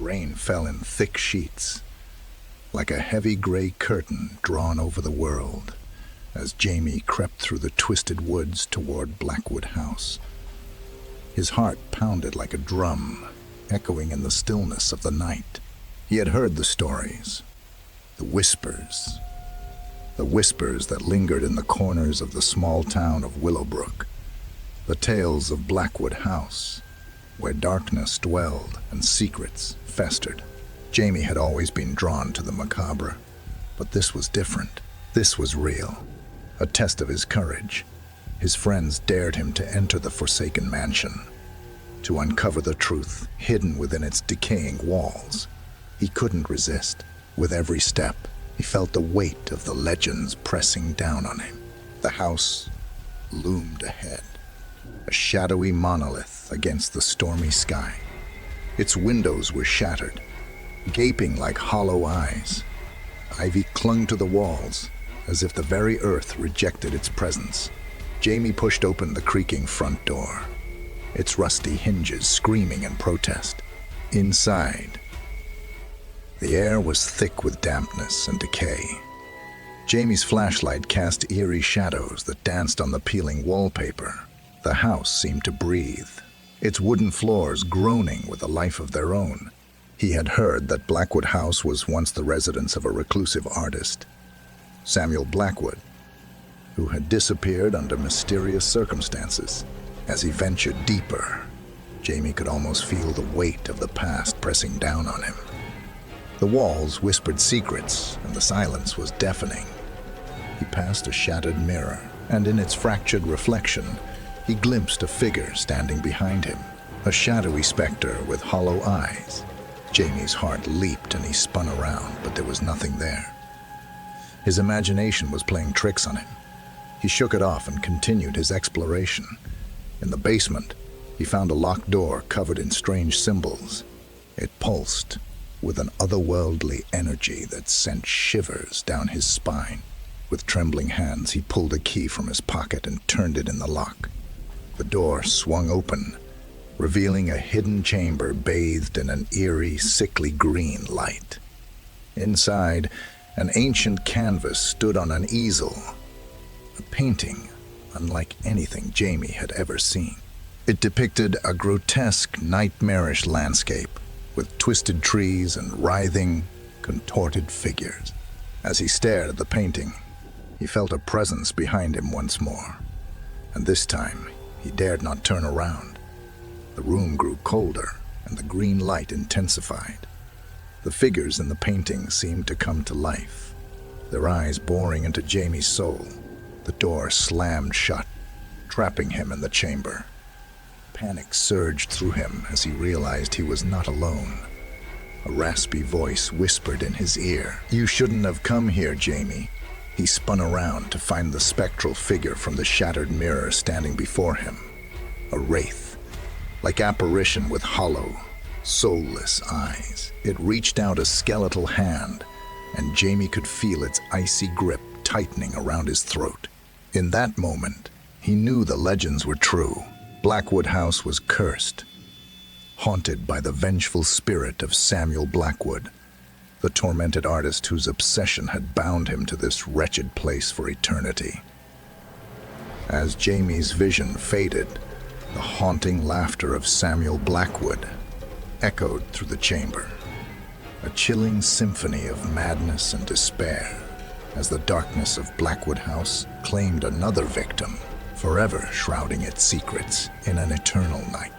rain fell in thick sheets, like a heavy gray curtain drawn over the world, as Jamie crept through the twisted woods toward Blackwood House. His heart pounded like a drum, echoing in the stillness of the night. He had heard the stories, the whispers that lingered in the corners of the small town of Willowbrook, the tales of Blackwood House, where darkness dwelled and secrets festered. Jamie had always been drawn to the macabre, but this was different. This was real, a test of his courage. His friends dared him to enter the forsaken mansion, to uncover the truth hidden within its decaying walls. He couldn't resist. With every step, he felt the weight of the legends pressing down on him. The house loomed ahead, a shadowy monolith against the stormy sky. Its windows were shattered, gaping like hollow eyes. Ivy clung to the walls, as if the very earth rejected its presence. Jamie pushed open the creaking front door, its rusty hinges screaming in protest. Inside, the air was thick with dampness and decay. Jamie's flashlight cast eerie shadows that danced on the peeling wallpaper. The house seemed to breathe, its wooden floors groaning with a life of their own. He had heard that Blackwood House was once the residence of a reclusive artist, Samuel Blackwood, who had disappeared under mysterious circumstances. As he ventured deeper, Jamie could almost feel the weight of the past pressing down on him. The walls whispered secrets, and the silence was deafening. He passed a shattered mirror, and in its fractured reflection, he glimpsed a figure standing behind him, a shadowy specter with hollow eyes. Jamie's heart leaped and he spun around, but there was nothing there. His imagination was playing tricks on him. He shook it off and continued his exploration. In the basement, he found a locked door covered in strange symbols. It pulsed with an otherworldly energy that sent shivers down his spine. With trembling hands, he pulled a key from his pocket and turned it in the lock. The door swung open, revealing a hidden chamber bathed in an eerie, sickly green light. Inside, an ancient canvas stood on an easel, a painting unlike anything Jamie had ever seen. It depicted a grotesque, nightmarish landscape with twisted trees and writhing, contorted figures. As he stared at the painting, he felt a presence behind him once more, and this time he dared not turn around. The room grew colder, and the green light intensified. The figures in the painting seemed to come to life, their eyes boring into Jamie's soul. The door slammed shut, trapping him in the chamber. Panic surged through him as he realized he was not alone. A raspy voice whispered in his ear, "You shouldn't have come here, Jamie." He spun around to find the spectral figure from the shattered mirror standing before him. A wraith, like apparition with hollow, soulless eyes. It reached out a skeletal hand, and Jamie could feel its icy grip tightening around his throat. In that moment, he knew the legends were true. Blackwood House was cursed, haunted by the vengeful spirit of Samuel Blackwood, the tormented artist whose obsession had bound him to this wretched place for eternity. As Jamie's vision faded, the haunting laughter of Samuel Blackwood echoed through the chamber, a chilling symphony of madness and despair, as the darkness of Blackwood House claimed another victim, forever shrouding its secrets in an eternal night.